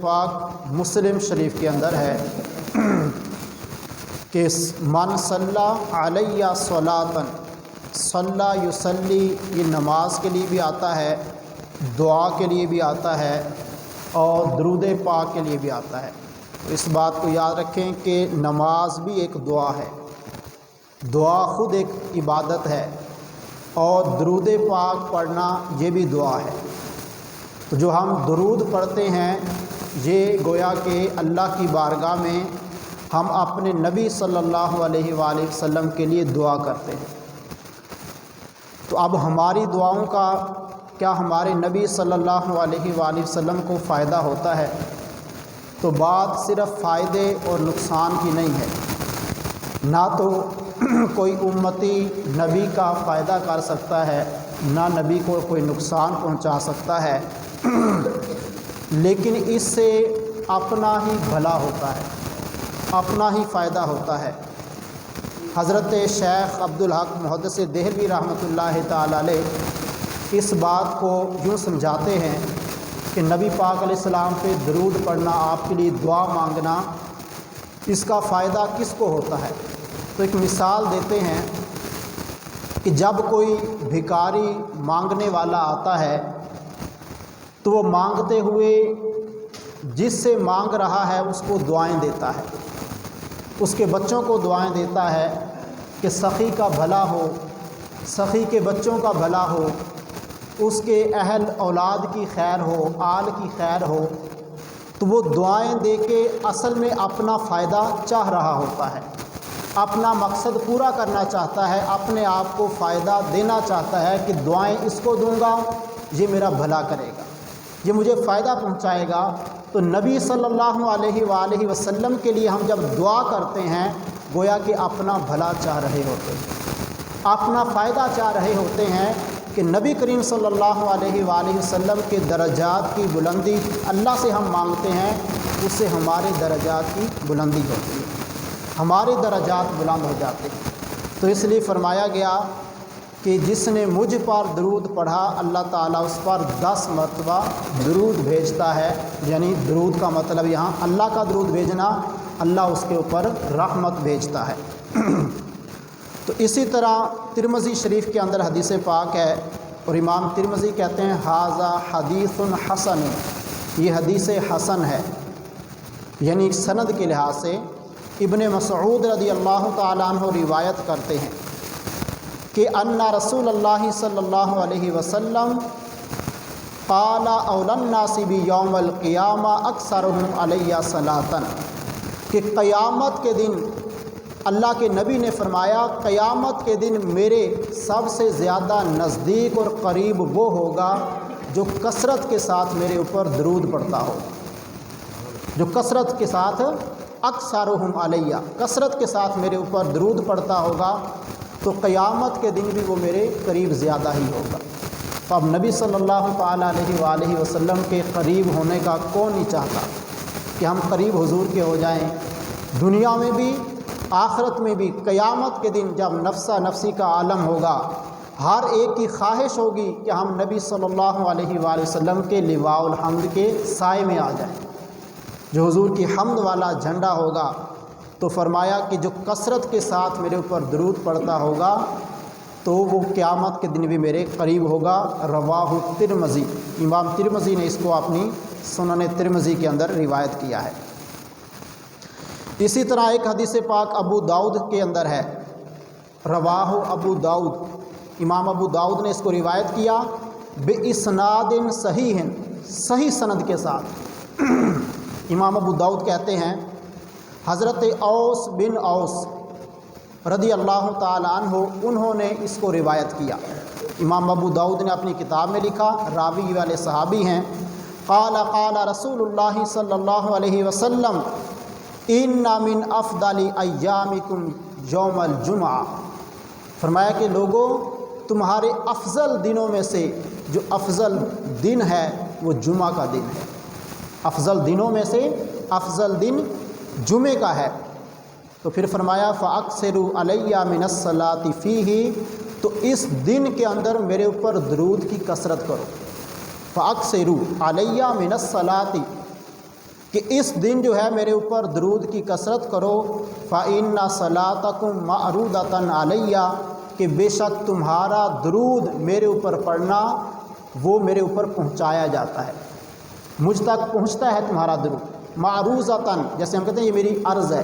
پاک مسلم شریف کے اندر ہے کہ من صلی علیہ صلاۃً، صلی یصلی، یہ نماز کے لیے بھی آتا ہے، دعا کے لیے بھی آتا ہے اور درود پاک کے لیے بھی آتا ہے۔ اس بات کو یاد رکھیں کہ نماز بھی ایک دعا ہے، دعا خود ایک عبادت ہے، اور درود پاک پڑھنا یہ بھی دعا ہے۔ تو جو ہم درود پڑھتے ہیں یہ گویا کہ اللہ کی بارگاہ میں ہم اپنے نبی صلی اللہ علیہ وآلہ وسلم کے لیے دعا کرتے ہیں۔ تو اب ہماری دعاؤں کا کیا ہمارے نبی صلی اللہ علیہ وآلہ وسلم کو فائدہ ہوتا ہے؟ تو بات صرف فائدے اور نقصان کی نہیں ہے، نہ تو کوئی امتی نبی کا فائدہ کر سکتا ہے، نہ نبی کو کوئی نقصان پہنچا سکتا ہے، لیکن اس سے اپنا ہی بھلا ہوتا ہے، اپنا ہی فائدہ ہوتا ہے۔ حضرت شیخ عبدالحق محدث دہلوی رحمۃ اللہ تعالی علیہ اس بات کو یوں سمجھاتے ہیں کہ نبی پاک علیہ السلام پہ درود پڑھنا، آپ کے لیے دعا مانگنا، اس کا فائدہ کس کو ہوتا ہے؟ تو ایک مثال دیتے ہیں کہ جب کوئی بھکاری مانگنے والا آتا ہے تو وہ مانگتے ہوئے جس سے مانگ رہا ہے اس کو دعائیں دیتا ہے، اس کے بچوں کو دعائیں دیتا ہے کہ سخی کا بھلا ہو، سخی کے بچوں کا بھلا ہو، اس کے اہل اولاد کی خیر ہو، آل کی خیر ہو۔ تو وہ دعائیں دے کے اصل میں اپنا فائدہ چاہ رہا ہوتا ہے، اپنا مقصد پورا کرنا چاہتا ہے، اپنے آپ کو فائدہ دینا چاہتا ہے کہ دعائیں اس کو دوں گا یہ میرا بھلا کرے گا، یہ مجھے فائدہ پہنچائے گا۔ تو نبی صلی اللہ علیہ وآلہ وسلم کے لیے ہم جب دعا کرتے ہیں گویا کہ اپنا بھلا چاہ رہے ہوتے ہیں، اپنا فائدہ چاہ رہے ہوتے ہیں کہ نبی کریم صلی اللہ علیہ وآلہ وسلم کے درجات کی بلندی اللہ سے ہم مانگتے ہیں، اس سے ہمارے درجات کی بلندی ہوتی ہے، ہمارے درجات بلند ہو جاتے ہیں۔ تو اس لیے فرمایا گیا کہ جس نے مجھ پر درود پڑھا اللہ تعالیٰ اس پر 10 مرتبہ درود بھیجتا ہے، یعنی درود کا مطلب یہاں اللہ کا درود بھیجنا، اللہ اس کے اوپر رحمت بھیجتا ہے۔ تو اسی طرح ترمذی شریف کے اندر حدیث پاک ہے، اور امام ترمذی کہتے ہیں ھذا حدیث حسن، یہ حدیث حسن ہے، یعنی سند کے لحاظ سے ابن مسعود رضی اللہ تعالیٰ عنہ روایت کرتے ہیں کہ ان رسول اللہ صلی اللہ علیہ وسلم قال اولی الناس بیوم القیامہ اکثرہم علیہ صلاۃً، کہ قیامت کے دن اللہ کے نبی نے فرمایا قیامت کے دن میرے سب سے زیادہ نزدیک اور قریب وہ ہوگا جو کثرت کے ساتھ میرے اوپر درود پڑھتا ہو، جو کثرت کے ساتھ اکثرہم علیہ، کثرت کے ساتھ میرے اوپر درود پڑھتا ہوگا، تو قیامت کے دن بھی وہ میرے قریب زیادہ ہی ہوگا۔ تو اب نبی صلی اللہ تعالیٰ علیہ وآلہ وسلم کے قریب ہونے کا کون نہیں چاہتا کہ ہم قریب حضور کے ہو جائیں، دنیا میں بھی آخرت میں بھی۔ قیامت کے دن جب نفسا نفسی کا عالم ہوگا، ہر ایک کی خواہش ہوگی کہ ہم نبی صلی اللہ علیہ وآلہ وسلم کے لواء الحمد کے سائے میں آ جائیں، جو حضور کی حمد والا جھنڈا ہوگا۔ تو فرمایا کہ جو کثرت کے ساتھ میرے اوپر درود پڑھتا ہوگا تو وہ قیامت کے دن بھی میرے قریب ہوگا۔ رواہ ترمذی، امام ترمذی نے اس کو اپنی سنن ترمذی کے اندر روایت کیا ہے۔ اسی طرح ایک حدیث پاک ابو داؤد کے اندر ہے، رواہ ابو داؤد، امام ابو داؤد نے اس کو روایت کیا بِإِسْنَادٍ صحیح، صحیح سند کے ساتھ۔ امام ابو داؤد کہتے ہیں حضرت اوس بن اوس رضی اللہ تعالیٰ عنہ انہوں نے اس کو روایت کیا۔ امام ابو داؤد نے اپنی کتاب میں لکھا، راوی والے صحابی ہیں، قال قال رسول اللہ صلی اللہ علیہ وسلم ان من افضل ایامکم یوم الجمعہ، فرمایا کہ لوگوں تمہارے افضل دنوں میں سے جو افضل دن ہے وہ جمعہ کا دن ہے، افضل دنوں میں سے افضل دن جمعے کا ہے۔ تو پھر فرمایا فَأَكْثِرُوا عَلَيَّ مِنَ الصَّلَاةِ فِيهِ، تو اس دن کے اندر میرے اوپر درود کی کثرت کرو۔ فَأَكْثِرُوا عَلَيَّ مِنَ الصَّلَاةِ، کہ اس دن جو ہے میرے اوپر درود کی کثرت کرو، فَإِنَّ صَلَاتَكُمْ مَعْرُودَةً عَلَيَّ، کہ بے شک تمہارا درود میرے اوپر پڑھنا وہ میرے اوپر پہنچایا جاتا ہے، مجھ تک پہنچتا ہے تمہارا درود۔ معروضتاً، جیسے ہم کہتے ہیں یہ میری عرض ہے،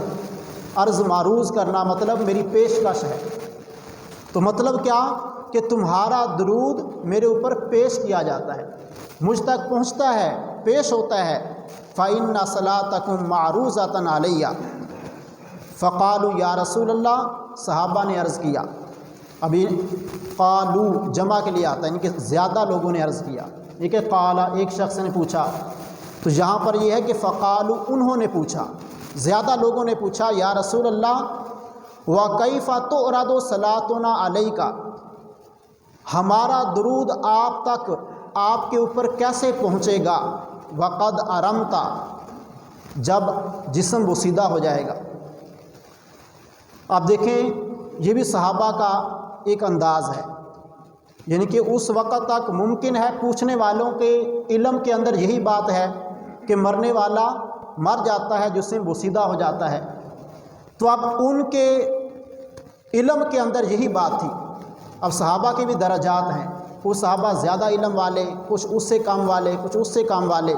عرض معروض کرنا مطلب میری پیشکش ہے، تو مطلب کیا کہ تمہارا درود میرے اوپر پیش کیا جاتا ہے، مجھ تک پہنچتا ہے، پیش ہوتا ہے۔ فَإِنَّ صَلَاتَكُمْ مَعْرُوضَةً عَلَيَّ، فَقَالُوا یا رسول اللہ، صحابہ نے عرض کیا، ابھی قالو جمع کے لیے آتا ہے، یعنی کہ زیادہ لوگوں نے عرض کیا، یہ کہ قالا ایک شخص نے پوچھا، تو یہاں پر یہ ہے کہ فقالو انہوں نے پوچھا، زیادہ لوگوں نے پوچھا، یا رسول اللہ وَكَيْفَ تُعْرَضُ صَلَاتُنَا عَلَيْكَ، ہمارا درود آپ تک، آپ کے اوپر کیسے پہنچے گا، وَقَدْ أَرَمْتَ، جب جسم بوسیدہ ہو جائے گا۔ آپ دیکھیں یہ بھی صحابہ کا ایک انداز ہے، یعنی کہ اس وقت تک ممکن ہے پوچھنے والوں کے علم کے اندر یہی بات ہے کہ مرنے والا مر جاتا ہے، جسم بوسیدہ ہو جاتا ہے، تو اب ان کے علم کے اندر یہی بات تھی۔ اب صحابہ کے بھی درجات ہیں، کچھ صحابہ زیادہ علم والے، کچھ اس سے کم والے، کچھ اس سے کم والے۔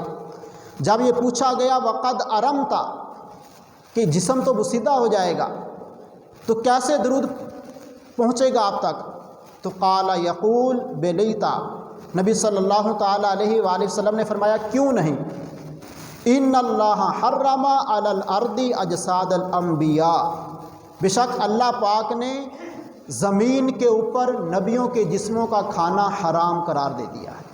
جب یہ پوچھا گیا وقد ارمتا، کہ جسم تو بوسیدہ ہو جائے گا تو کیسے درود پہنچے گا آپ تک، تو قال یقول بلیتا، نبی صلی اللہ تعالیٰ علیہ وآلہ وسلم نے فرمایا کیوں نہیں، ان اللہ حرم علی الارض اجساد الانبیاء، بے شک اللہ پاک نے زمین کے اوپر نبیوں کے جسموں کا کھانا حرام قرار دے دیا ہے،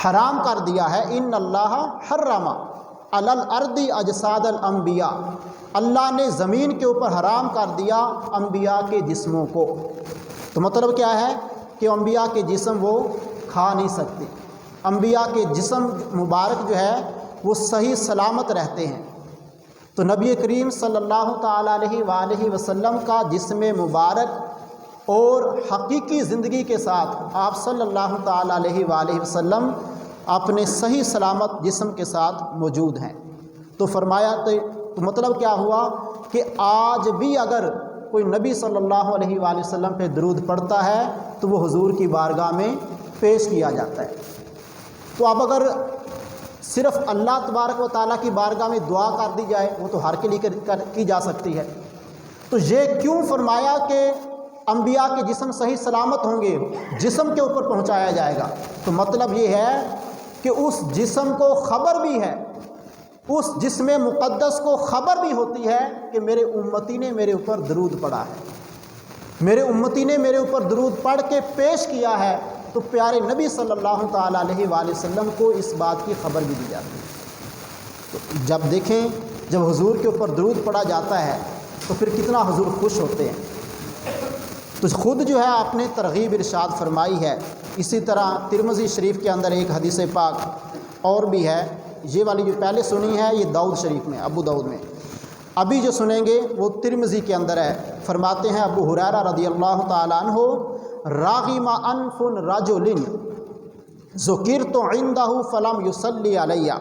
حرام کر دیا ہے۔ ان اللہ حرم علی الارض اجساد الانبیاء، اللہ نے زمین کے اوپر حرام کر دیا انبیاء کے جسموں کو، تو مطلب کیا ہے کہ انبیاء کے جسم وہ کھا نہیں سکتے، انبیاء کے جسم مبارک جو ہے وہ صحیح سلامت رہتے ہیں۔ تو نبی کریم صلی اللہ تعالیٰ علیہ وآلہ وسلم کا جسم مبارک اور حقیقی زندگی کے ساتھ آپ صلی اللہ تعالیٰ علیہ وآلہ وسلم اپنے صحیح سلامت جسم کے ساتھ موجود ہیں۔ تو فرمایا تو مطلب کیا ہوا کہ آج بھی اگر کوئی نبی صلی اللہ علیہ وآلہ وسلم پہ درود پڑھتا ہے تو وہ حضور کی بارگاہ میں پیش کیا جاتا ہے۔ تو اب اگر صرف اللہ تبارک و تعالیٰ کی بارگاہ میں دعا کر دی جائے، وہ تو ہر کے لیے کی جا سکتی ہے، تو یہ کیوں فرمایا کہ انبیاء کے جسم صحیح سلامت ہوں گے، جسم کے اوپر پہنچایا جائے گا، تو مطلب یہ ہے کہ اس جسم کو خبر بھی ہے، اس جسم مقدس کو خبر بھی ہوتی ہے کہ میرے امتی نے میرے اوپر درود پڑھا ہے، میرے امتی نے میرے اوپر درود پڑھ کے پیش کیا ہے، تو پیارے نبی صلی اللہ تعالیٰ علیہ وآلہ وسلم کو اس بات کی خبر بھی دی جاتی ہے۔ تو جب دیکھیں جب حضور کے اوپر درود پڑھا جاتا ہے تو پھر کتنا حضور خوش ہوتے ہیں۔ تو خود جو ہے آپ نے ترغیب ارشاد فرمائی ہے۔ اسی طرح ترمذی شریف کے اندر ایک حدیث پاک اور بھی ہے، یہ والی جو پہلے سنی ہے یہ داؤد شریف میں، ابو داؤد میں، ابھی جو سنیں گے وہ ترمذی کے اندر ہے۔ فرماتے ہیں ابو ہریرہ رضی اللہ تعالیٰ عنہ، راغم انف رجل ذکرت عندہ فلم یصلی علیہ،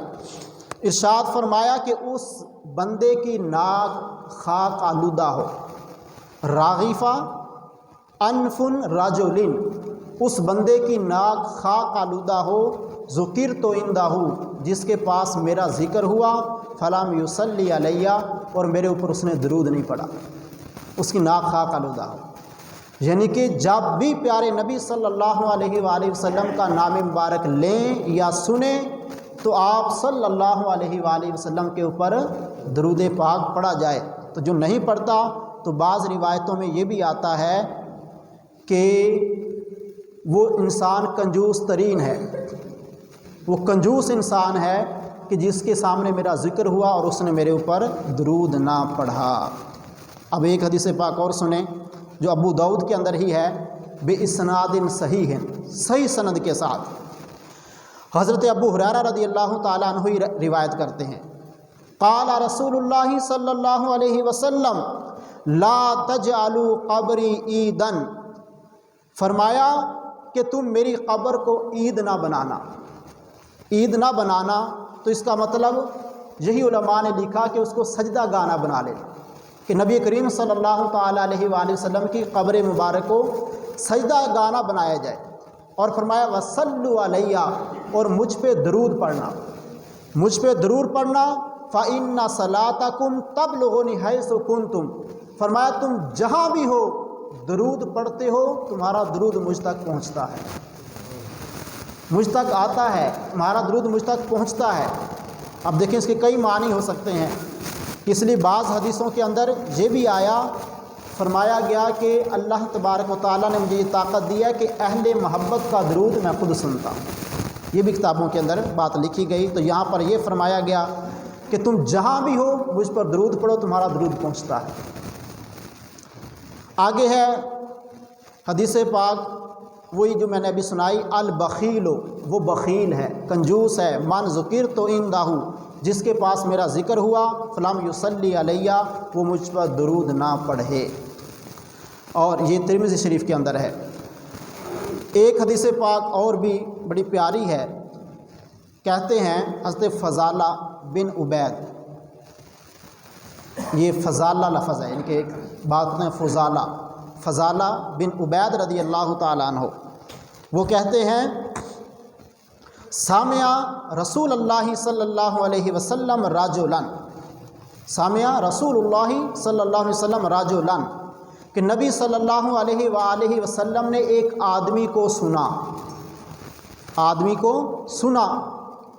ارشاد فرمایا کہ اس بندے کی ناک خاک آلودہ ہو، راغفہ انف رجل، اس بندے کی ناک خاک آلودہ ہو، ذکرت عندہ، جس کے پاس میرا ذکر ہوا، فلم یصلی علیہ، اور میرے اوپر اس نے درود نہیں پڑھا، اس کی ناک خاک آلودہ ہو۔ یعنی کہ جب بھی پیارے نبی صلی اللہ علیہ وآلہ وسلم کا نام مبارک لیں یا سنیں تو آپ صلی اللہ علیہ وآلہ وسلم کے اوپر درود پاک پڑھا جائے۔ تو جو نہیں پڑھتا تو بعض روایتوں میں یہ بھی آتا ہے کہ وہ انسان کنجوس ترین ہے، وہ کنجوس انسان ہے کہ جس کے سامنے میرا ذکر ہوا اور اس نے میرے اوپر درود نہ پڑھا۔ اب ایک حدیث پاک اور سنیں جو ابو داؤد کے اندر ہی ہے، بے اسناد صحیح ہے، صحیح سند کے ساتھ، حضرت ابو ہریرہ رضی اللہ تعالیٰ عنہ ہی روایت کرتے ہیں، قال رسول اللہ صلی اللہ علیہ وسلم لا تجعلوا قبری عیدا، فرمایا کہ تم میری قبر کو عید نہ بنانا۔ عید نہ بنانا تو اس کا مطلب یہی علماء نے لکھا کہ اس کو سجدہ گانا بنا لے، کہ نبی کریم صلی اللہ تعالیٰ علیہ وآلہ وسلم کی قبر مبارک کو سجدہ گانا بنایا جائے، اور فرمایا وصلوا علیہ، اور مجھ پہ درود پڑھنا، مجھ پہ درود پڑھنا، فإن صلاتکم تبلغنی حیث کنتم، فرمایا تم جہاں بھی ہو درود پڑھتے ہو، تمہارا درود مجھ تک پہنچتا ہے، مجھ تک آتا ہے، تمہارا درود مجھ تک پہنچتا ہے۔ اب دیکھیں اس کے کئی معنی ہو سکتے ہیں، اس لیے بعض حدیثوں کے اندر یہ بھی آیا، فرمایا گیا کہ اللہ تبارک و تعالیٰ نے مجھے یہ طاقت دی ہے کہ اہل محبت کا درود میں خود سنتا ہوں، یہ بھی کتابوں کے اندر بات لکھی گئی۔ تو یہاں پر یہ فرمایا گیا کہ تم جہاں بھی ہو مجھ پر درود پڑھو، تمہارا درود پہنچتا ہے۔ آگے ہے حدیث پاک وہی جو میں نے ابھی سنائی، البخیل، وہ بخیل ہے، کنجوس ہے، من ذکرت عندہ، جس کے پاس میرا ذکر ہوا، فلم یصلی علیہ، وہ مجھ پر درود نہ پڑھے، اور یہ ترمذی شریف کے اندر ہے۔ ایک حدیث پاک اور بھی بڑی پیاری ہے، کہتے ہیں حضرت فضالہ بن عبید، یہ فضالہ لفظ ہے، یعنی کہ ایک بات میں فضالہ بن عبید رضی اللہ تعالیٰ عنہ، وہ کہتے ہیں سامع رسول اللہ صلی اللہ علیہ وسلم رجلا، سامع رسول اللہ صلی اللہ علیہ وسلم رجلا، کہ نبی صلی اللہ علیہ وآلہ وسلم نے ایک آدمی کو سنا، آدمی کو سنا،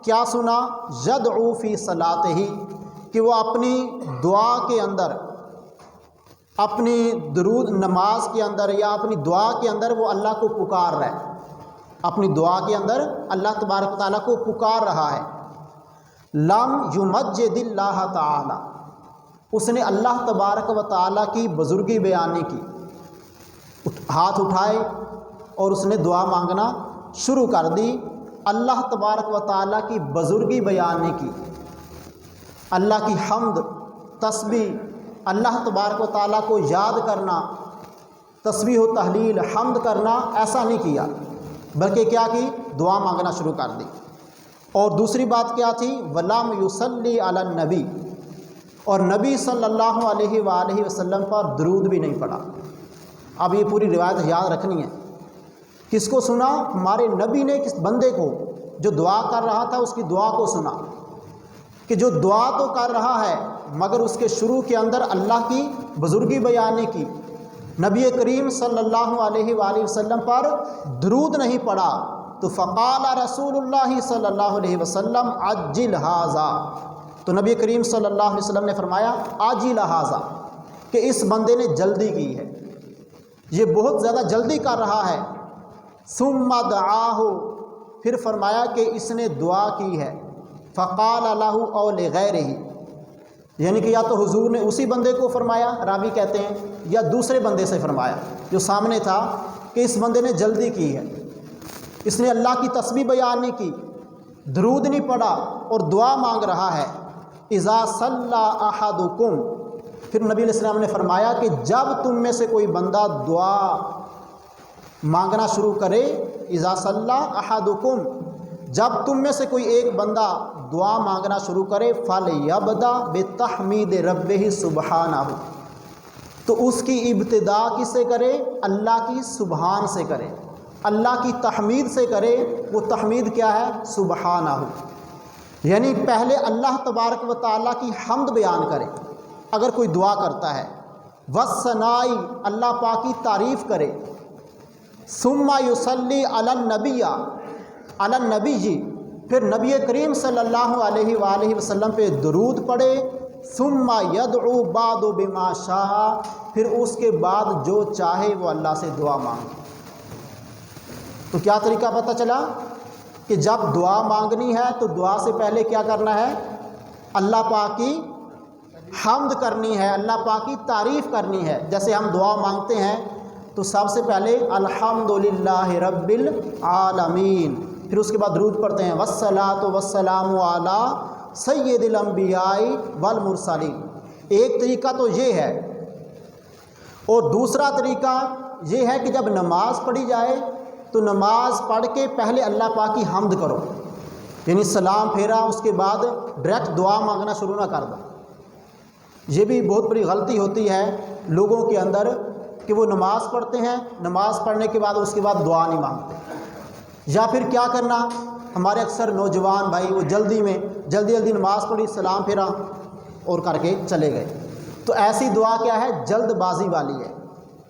کیا سنا؟ یدعو فی صلاتہ، کہ وہ اپنی دعا کے اندر، اپنی درود نماز کے اندر یا اپنی دعا کے اندر وہ اللہ کو پکار رہا ہے، اپنی دعا کے اندر اللہ تبارک و تعالیٰ کو پکار رہا ہے۔ لم یمجد اللہ تعالی، اس نے اللہ تبارک و تعالیٰ کی بزرگی بیان نہیں کی، ہاتھ اٹھائے اور اس نے دعا مانگنا شروع کر دی، اللہ تبارک و تعالیٰ کی بزرگی بیان نہیں کی، اللہ کی حمد، تسبیح، اللہ تبارک و تعالیٰ کو یاد کرنا، تسبیح و تحلیل، حمد کرنا، ایسا نہیں کیا، بلکہ کیا کی؟ دعا مانگنا شروع کر دی۔ اور دوسری بات کیا تھی؟ وَلَمْ يُصَلِّ عَلَى النَّبِي، اور نبی صلی اللہ علیہ وآلہ وسلم پر درود بھی نہیں پڑھا۔ اب یہ پوری روایت یاد رکھنی ہے، کس کو سنا؟ ہمارے نبی نے کس بندے کو جو دعا کر رہا تھا اس کی دعا کو سنا، کہ جو دعا تو کر رہا ہے مگر اس کے شروع کے اندر اللہ کی بزرگی بیان نہیں کی، نبی کریم صلی اللہ علیہ وآلہ وسلم پر درود نہیں پڑا، تو فقال رسول اللہ صلی اللہ علیہ وسلم عجل ھذا، تو نبی کریم صلی اللہ علیہ وسلم نے فرمایا عجل ھذا، کہ اس بندے نے جلدی کی ہے، یہ بہت زیادہ جلدی کر رہا ہے۔ ثم دعاہ، پھر فرمایا کہ اس نے دعا کی ہے، فقال لہ او لغیرہ، یعنی کہ یا تو حضور نے اسی بندے کو فرمایا، راوی کہتے ہیں، یا دوسرے بندے سے فرمایا جو سامنے تھا، کہ اس بندے نے جلدی کی ہے، اس نے اللہ کی تسبیح بیان نہیں کی، درود نہیں پڑھا اور دعا مانگ رہا ہے۔ اذا صلی احدکم، پھر نبی علیہ السلام نے فرمایا کہ جب تم میں سے کوئی بندہ دعا مانگنا شروع کرے، اذا صلی احدکم، جب تم میں سے کوئی ایک بندہ دعا مانگنا شروع کرے، فَلْيَبْدَأْ بِتَحْمِيدِ رَبِّهِ سُبْحَانَهُ، تو اس کی ابتدا کس سے کرے؟ اللہ کی سبحان سے کرے، اللہ کی تحمید سے کرے۔ وہ تحمید کیا ہے؟ سبحانہ، یعنی پہلے اللہ تبارک و تعالیٰ کی حمد بیان کرے اگر کوئی دعا کرتا ہے، وَالثَّنَاءِ، اللہ پاک کی تعریف کرے، ثُمَّ يُصَلِّي عَلَى النَّبِيِّ، پھر نبی کریم صلی اللہ علیہ وآلہ وسلم پہ درود پڑھے، ثُمَّ يَدْعُو بَعْدُ بِمَا شَاءَ، پھر اس کے بعد جو چاہے وہ اللہ سے دعا مانگے۔ تو کیا طریقہ پتہ چلا کہ جب دعا مانگنی ہے تو دعا سے پہلے کیا کرنا ہے؟ اللہ پاک کی حمد کرنی ہے، اللہ پاک کی تعریف کرنی ہے۔ جیسے ہم دعا مانگتے ہیں تو سب سے پہلے الحمدللہ رب العالمین، پھر اس کے بعد درود پڑھتے ہیں، والصلاۃ والسلام علی سید الانبیاء والمرسلین۔ ایک طریقہ تو یہ ہے، اور دوسرا طریقہ یہ ہے کہ جب نماز پڑھی جائے تو نماز پڑھ کے پہلے اللہ پاک کی حمد کرو، یعنی سلام پھیرا اس کے بعد ڈائریکٹ دعا مانگنا شروع نہ کر دو۔ یہ بھی بہت بڑی غلطی ہوتی ہے لوگوں کے اندر کہ وہ نماز پڑھتے ہیں، نماز پڑھنے کے بعد اس کے بعد دعا نہیں مانگتے، یا پھر کیا کرنا، ہمارے اکثر نوجوان بھائی وہ جلدی میں جلدی نماز پڑھی، سلام پھیرا اور کر کے چلے گئے۔ تو ایسی دعا کیا ہے؟ جلد بازی والی ہے،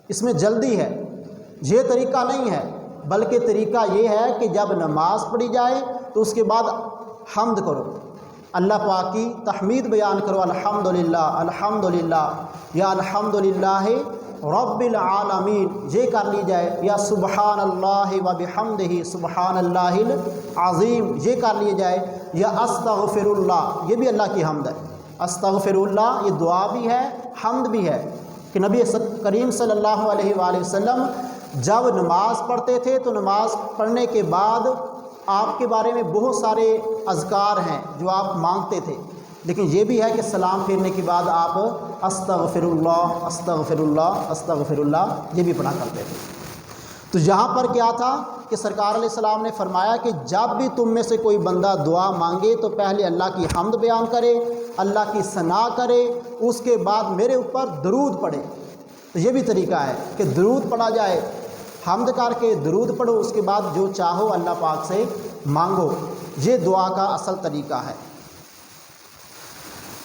اس میں جلدی ہے، یہ طریقہ نہیں ہے، بلکہ طریقہ یہ ہے کہ جب نماز پڑھی جائے تو اس کے بعد حمد کرو، اللہ پاک کی تحمید بیان کرو، الحمدللہ الحمدللہ یا الحمدللہ رب العالمین، یہ کر لی جائے، یا سبحان اللہ و بحمدہ سبحان اللہ العظیم، یہ کر لی جائے، یا استغفر اللہ، یہ بھی اللہ کی حمد ہے، استغفر اللہ یہ دعا بھی ہے، حمد بھی ہے، کہ نبی کریم صلی اللہ علیہ وآلہ وسلم جب نماز پڑھتے تھے تو نماز پڑھنے کے بعد آپ کے بارے میں بہت سارے اذکار ہیں جو آپ مانگتے تھے، لیکن یہ بھی ہے کہ سلام پھیرنے کے بعد آپ استغفر اللہ استغفر اللہ استغفر اللہ یہ بھی پڑھا کرتے تھے۔ تو یہاں پر کیا تھا کہ سرکار علیہ السلام نے فرمایا کہ جب بھی تم میں سے کوئی بندہ دعا مانگے تو پہلے اللہ کی حمد بیان کرے، اللہ کی ثنا کرے، اس کے بعد میرے اوپر درود پڑھے۔ تو یہ بھی طریقہ ہے کہ درود پڑھا جائے، حمد کر کے درود پڑھو، اس کے بعد جو چاہو اللہ پاک سے مانگو، یہ دعا کا اصل طریقہ ہے۔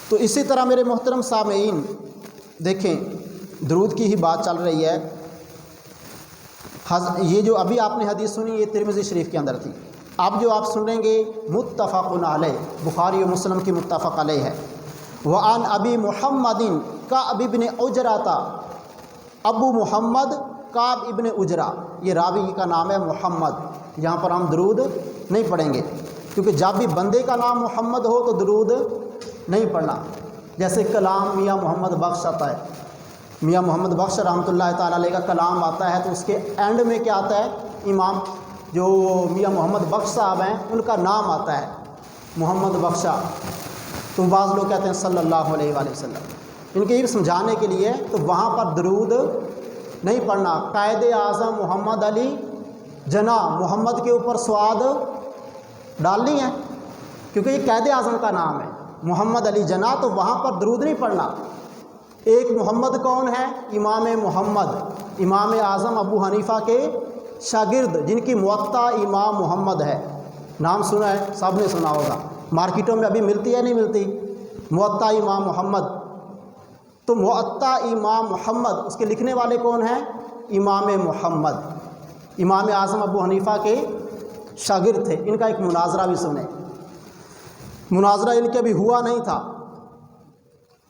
تو اسی طرح میرے محترم سامعین دیکھیں، درود کی ہی بات چل رہی ہے، یہ جو ابھی آپ نے حدیث سنی یہ ترمذی شریف کے اندر تھی، اب جو آپ سنیں گے متفق علیہ، بخاری و مسلم کی متفق علیہ ہے۔ وعن ابی محمد کعب ابن عجرہ، ابو محمد کعب ابن عجرہ، یہ راوی کا نام ہے محمد، یہاں پر ہم درود نہیں پڑھیں گے کیونکہ جب بھی بندے کا نام محمد ہو تو درود نہیں پڑھنا، جیسے کلام میاں محمد بخش آتا ہے، میاں محمد بخش رحمۃ اللہ تعالیٰ علیہ کا کلام آتا ہے تو اس کے اینڈ میں کیا آتا ہے، امام جو میاں محمد بخش صاحب ہیں ان کا نام آتا ہے محمد بخشا، تو بعض لوگ کہتے ہیں صلی اللہ علیہ وآلہ وسلم، ان کے یہ سمجھانے کے لیے تو وہاں پر درود نہیں پڑھنا۔ قائد اعظم محمد علی جناح، محمد کے اوپر سواد ڈالنی ہے کیونکہ یہ قائد اعظم کا نام ہے محمد علی جناح، تو وہاں پر درود نہیں پڑھنا۔ ایک محمد کون ہے؟ امام محمد، امام اعظم ابو حنیفہ کے شاگرد جن کی موطا امام محمد ہے، نام سنا ہے، سب نے سنا ہوگا، مارکیٹوں میں ابھی ملتی ہے نہیں ملتی، موطا امام محمد۔ تو موطا امام محمد اس کے لکھنے والے کون ہیں؟ امام محمد، امام اعظم ابو حنیفہ کے شاگرد تھے۔ ان کا ایک مناظرہ بھی سنیں، مناظرہ ان کے ابھی ہوا نہیں تھا،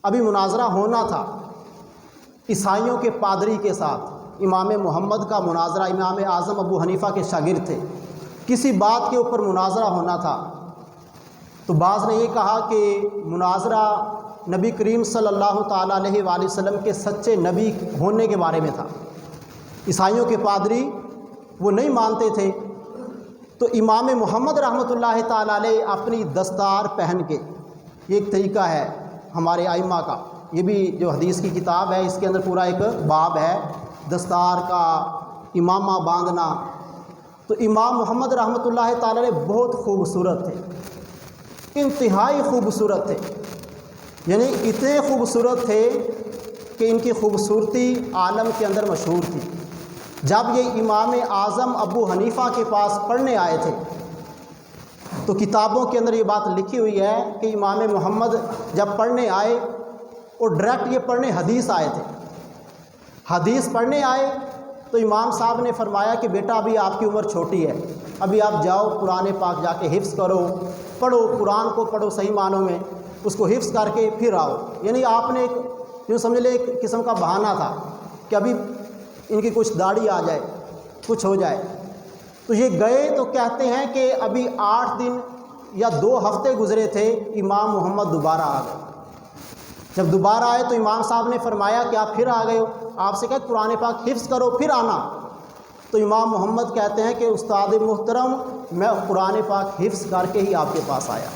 ابھی مناظرہ ہونا تھا عیسائیوں کے پادری کے ساتھ، امام محمد کا مناظرہ، امام اعظم ابو حنیفہ کے شاگرد تھے، کسی بات کے اوپر مناظرہ ہونا تھا۔ تو بعض نے یہ کہا کہ مناظرہ نبی کریم صلی اللہ تعالیٰ علیہ وآلہ وسلم کے سچے نبی ہونے کے بارے میں تھا، عیسائیوں کے پادری وہ نہیں مانتے تھے، تو امام محمد رحمۃ اللہ تعالیٰ علیہ اپنی دستار پہن کے، یہ ایک طریقہ ہے ہمارے ائمہ کا، یہ بھی جو حدیث کی کتاب ہے اس کے اندر پورا ایک باب ہے دستار کا، امامہ باندھنا۔ تو امام محمد رحمۃ اللہ تعالیٰ علیہ بہت خوبصورت تھے، انتہائی خوبصورت تھے، یعنی اتنے خوبصورت تھے کہ ان کی خوبصورتی عالم کے اندر مشہور تھی۔ جب یہ امام اعظم ابو حنیفہ کے پاس پڑھنے آئے تھے تو کتابوں کے اندر یہ بات لکھی ہوئی ہے کہ امام محمد جب پڑھنے آئے اور ڈائریکٹ یہ پڑھنے حدیث آئے تھے، حدیث پڑھنے آئے تو امام صاحب نے فرمایا کہ بیٹا ابھی آپ کی عمر چھوٹی ہے، ابھی آپ جاؤ قرآن پاک جا کے حفظ کرو، پڑھو قرآن کو پڑھو صحیح معنوں میں، اس کو حفظ کر کے پھر آؤ۔ یعنی آپ نے یوں سمجھ لیں ایک قسم کا بہانہ تھا کہ ابھی ان کی کچھ داڑھی آ جائے، کچھ ہو جائے۔ تو یہ گئے تو کہتے ہیں کہ ابھی 8 دن یا 2 ہفتے گزرے تھے، امام محمد دوبارہ آ گئے۔ جب دوبارہ آئے تو امام صاحب نے فرمایا کہ آپ پھر آ گئے ہو، آپ سے کہا قرآن پاک حفظ کرو پھر آنا۔ تو امام محمد کہتے ہیں کہ استاد محترم میں قرآن پاک حفظ کر کے ہی آپ کے پاس آیا،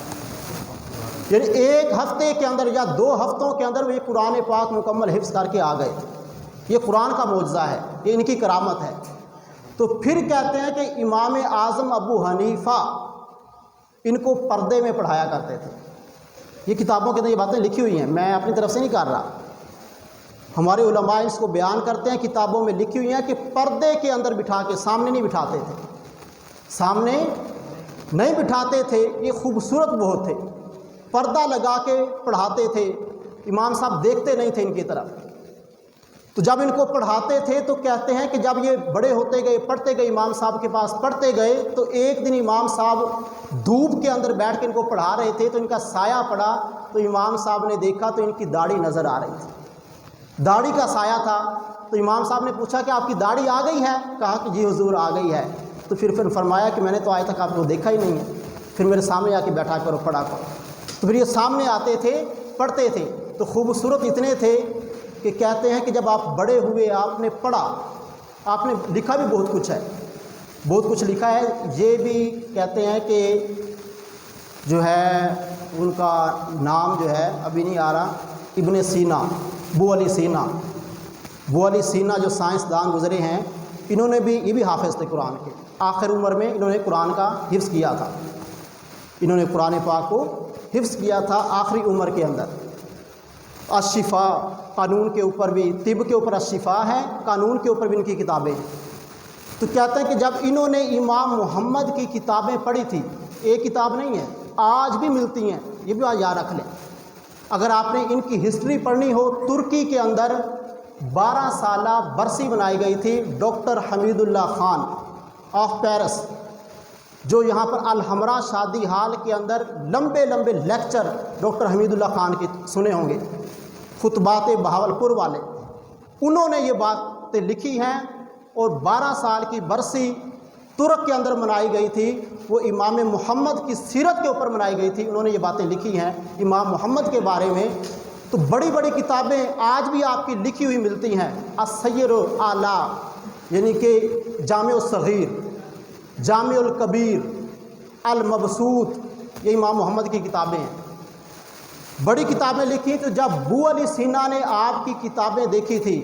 یعنی 1 ہفتے کے اندر یا 2 ہفتوں کے اندر وہ یہ قرآن پاک مکمل حفظ کر کے آ گئے۔ یہ قرآن کا معجزہ ہے، یہ ان کی کرامت ہے۔ تو پھر کہتے ہیں کہ امام اعظم ابو حنیفہ ان کو پردے میں پڑھایا کرتے تھے۔ یہ کتابوں کے اندر یہ باتیں لکھی ہوئی ہیں، میں اپنی طرف سے نہیں کر رہا، ہمارے علماء اس کو بیان کرتے ہیں، کتابوں میں لکھی ہوئی ہیں کہ پردے کے اندر بٹھا کے، سامنے نہیں بٹھاتے تھے، سامنے نہیں بٹھاتے تھے، یہ خوبصورت بہت تھے، پردہ لگا کے پڑھاتے تھے، امام صاحب دیکھتے نہیں تھے ان کی طرف۔ تو جب ان کو پڑھاتے تھے تو کہتے ہیں کہ جب یہ بڑے ہوتے گئے، پڑھتے گئے، امام صاحب کے پاس پڑھتے گئے، تو ایک دن امام صاحب دھوپ کے اندر بیٹھ کے ان کو پڑھا رہے تھے، تو ان کا سایہ پڑا، تو امام صاحب نے دیکھا تو ان کی داڑھی نظر آ رہی تھی، داڑھی کا سایہ تھا۔ تو امام صاحب نے پوچھا کہ آپ کی داڑھی آ گئی ہے؟ کہا کہ جی حضور آ گئی ہے۔ تو پھر فرمایا کہ میں نے تو آج تک آپ کو دیکھا ہی نہیں ہے، پھر میرے سامنے آ کے بیٹھا کرو، پڑھا کرو۔ تو پھر یہ سامنے آتے تھے، پڑھتے تھے، تو خوبصورت اتنے تھے کہ کہتے ہیں کہ جب آپ بڑے ہوئے، آپ نے پڑھا، آپ نے لکھا بھی بہت کچھ ہے، بہت کچھ لکھا ہے۔ یہ بھی کہتے ہیں کہ جو ہے ان کا نام جو ہے ابھی نہیں آ رہا، ابن سینا، ابو علی سینا، ابو علی سینا جو سائنسدان گزرے ہیں، انہوں نے بھی، یہ بھی حافظ تھے قرآن کے، آخر عمر میں انہوں نے قرآن کا حفظ کیا تھا، انہوں نے قرآن پاک کو حفظ کیا تھا آخری عمر کے اندر۔ الشفا، قانون کے اوپر بھی، طب کے اوپر الشفا ہے، قانون کے اوپر بھی ان کی کتابیں ہیں۔ تو کہتے ہیں کہ جب انہوں نے امام محمد کی کتابیں پڑھی تھی، ایک کتاب نہیں ہے، آج بھی ملتی ہیں، یہ بھی آج یاد رکھ لیں۔ اگر آپ نے ان کی ہسٹری پڑھنی ہو، ترکی کے اندر 12 سالہ برسی بنائی گئی تھی doctor Hamid Ullah Khan of Paris, جو یہاں پر الحمرا شادی ہال کے اندر لمبے لمبے لیکچر ڈاکٹر حمید اللہ خان کے سنے ہوں گے، خطبات بہاولپور والے، انہوں نے یہ باتیں لکھی ہیں، اور 12 سال کی برسی ترک کے اندر منائی گئی تھی، وہ امام محمد کی سیرت کے اوپر منائی گئی تھی، انہوں نے یہ باتیں لکھی ہیں امام محمد کے بارے میں۔ تو بڑی بڑی کتابیں آج بھی آپ کی لکھی ہوئی ملتی ہیں، السیر اعلیٰ، یعنی کہ جامع الصغیر، جامع الکبیر، المبسوط، یہ امام محمد کی کتابیں ہیں، بڑی کتابیں لکھی۔ تو جب ابو علی سینا نے آپ کی کتابیں دیکھی تھی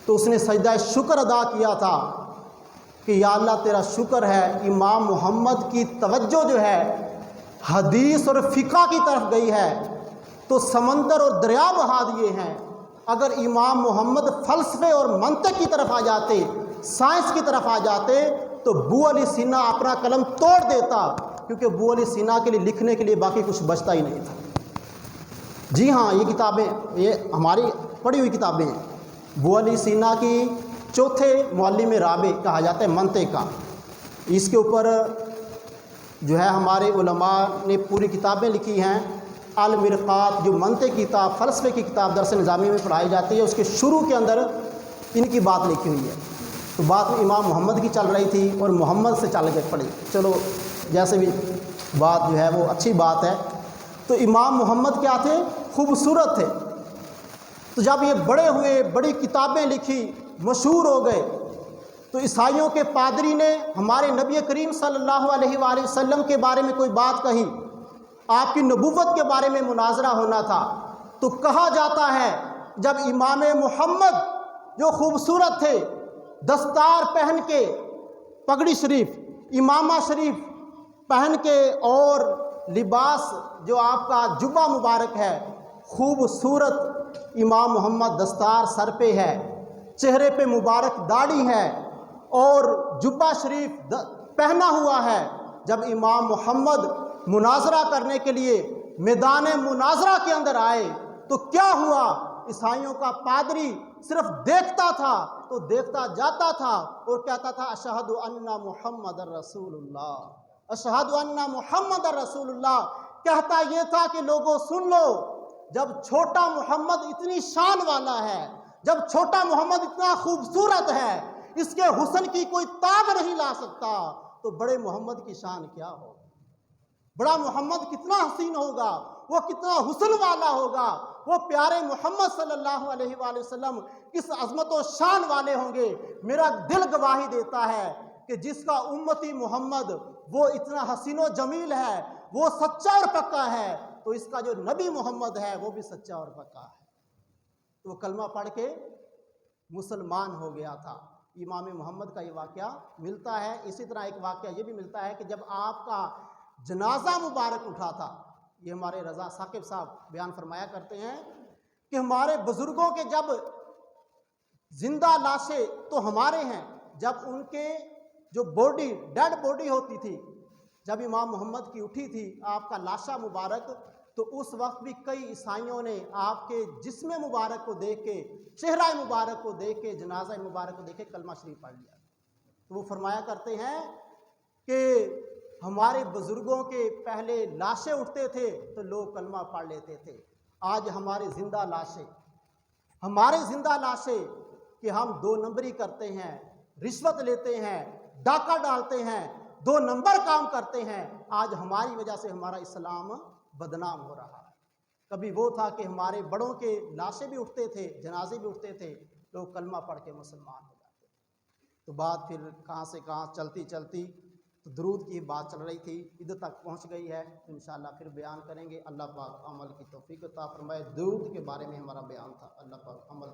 تو اس نے سجدہ شکر ادا کیا تھا کہ یا اللہ تیرا شکر ہے، امام محمد کی توجہ جو ہے حدیث اور فقہ کی طرف گئی ہے تو سمندر اور دریا بہا دیے ہیں۔ اگر امام محمد فلسفے اور منطق کی طرف آ جاتے، سائنس کی طرف آ جاتے، تو ابو علی سینا اپنا قلم توڑ دیتا، کیونکہ ابو علی سینا کے لیے لکھنے کے لیے باقی کچھ بچتا ہی نہیں تھا۔ جی ہاں، یہ کتابیں، یہ ہماری پڑھی ہوئی کتابیں ہیں۔ ابو علی سینا کی چوتھے معلم رابع کہا جاتا ہے منطق کا، اس کے اوپر جو ہے ہمارے علماء نے پوری کتابیں لکھی ہیں۔ المرقات جو منطق کی کتاب، فلسفے کی کتاب درس نظامی میں پڑھائی جاتی ہے، اس کے شروع کے اندر ان کی بات لکھی ہوئی ہے۔ تو بات امام محمد کی چل رہی تھی اور محمد سے چل کے پڑھی، چلو جیسے بھی بات جو ہے وہ اچھی بات ہے۔ تو امام محمد کیا تھے؟ خوبصورت تھے۔ تو جب یہ بڑے ہوئے، بڑی کتابیں لکھی، مشہور ہو گئے، تو عیسائیوں کے پادری نے ہمارے نبی کریم صلی اللہ علیہ وآلہ وسلم کے بارے میں کوئی بات کہی، آپ کی نبوت کے بارے میں مناظرہ ہونا تھا، تو کہا جاتا ہے جب امام محمد جو خوبصورت تھے، دستار پہن کے، پگڑی شریف، امامہ شریف پہن کے، اور لباس جو آپ کا جبہ مبارک ہے، خوبصورت امام محمد دستار سر پہ ہے، چہرے پہ مبارک داڑھی ہے، اور جبہ شریف پہنا ہوا ہے۔ جب امام محمد مناظرہ کرنے کے لیے میدان مناظرہ کے اندر آئے تو کیا ہوا؟ عیسائیوں کا پادری صرف دیکھتا تھا تو دیکھتا جاتا تھا اور کہتا تھا اشہد ان محمد رسول اللہ، اشہد ان محمد رسول اللہ۔ کہتا یہ تھا کہ لوگوں سن لو، جب چھوٹا محمد اتنی شان والا ہے، جب چھوٹا محمد اتنا خوبصورت ہے، اس کے حسن کی کوئی تاب نہیں لا سکتا، تو بڑے محمد کی شان کیا ہوگا؟ بڑا محمد کتنا حسین ہوگا، وہ کتنا حسن والا ہوگا، وہ پیارے محمد صلی اللہ علیہ وآلہ وسلم کس عظمت و شان والے ہوں گے۔ میرا دل گواہی دیتا ہے کہ جس کا امتی محمد وہ اتنا حسین و جمیل ہے، وہ سچا اور پکا ہے، تو اس کا جو نبی محمد ہے وہ بھی سچا اور پکا ہے۔ تو وہ کلمہ پڑھ کے مسلمان ہو گیا تھا۔ امام محمد کا یہ واقعہ ملتا ہے۔ اسی طرح ایک واقعہ یہ بھی ملتا ہے کہ جب آپ کا جنازہ مبارک اٹھا تھا۔ یہ ہمارے رضا ثاقب صاحب بیان فرمایا کرتے ہیں کہ ہمارے بزرگوں کے جب زندہ لاشیں تو ہمارے ہیں، جب ان کے جو باڈی ڈیڈ باڈی ہوتی تھی، جب امام محمد کی اٹھی تھی آپ کا لاشا مبارک، تو اس وقت بھی کئی عیسائیوں نے آپ کے جسم مبارک کو دیکھ کے، چہرہ مبارک کو دیکھ کے، جنازہ مبارک کو دیکھ کے کلمہ شریف پڑھ لیا۔ تو وہ فرمایا کرتے ہیں کہ ہمارے بزرگوں کے پہلے لاشیں اٹھتے تھے تو لوگ کلمہ پڑھ لیتے تھے، آج ہمارے زندہ لاشیں کہ ہم 2 نمبری کرتے ہیں، رشوت لیتے ہیں، ڈاکہ ڈالتے ہیں، 2 نمبر کام کرتے ہیں، آج ہماری وجہ سے ہمارا اسلام بدنام ہو رہا ہے۔ کبھی وہ تھا کہ ہمارے بڑوں کے لاشیں بھی اٹھتے تھے، جنازے بھی اٹھتے تھے، لوگ کلمہ پڑھ کے مسلمان ہو جاتے تھے۔ تو بات پھر کہاں سے کہاں چلتی چلتی تو درود کی بات چل رہی تھی، ادھر تک پہنچ گئی ہے، انشاءاللہ پھر بیان کریں گے۔ اللہ پاک عمل کی توفیق عطا فرمائے۔ درود کے بارے میں ہمارا بیان تھا، اللہ پاک عمل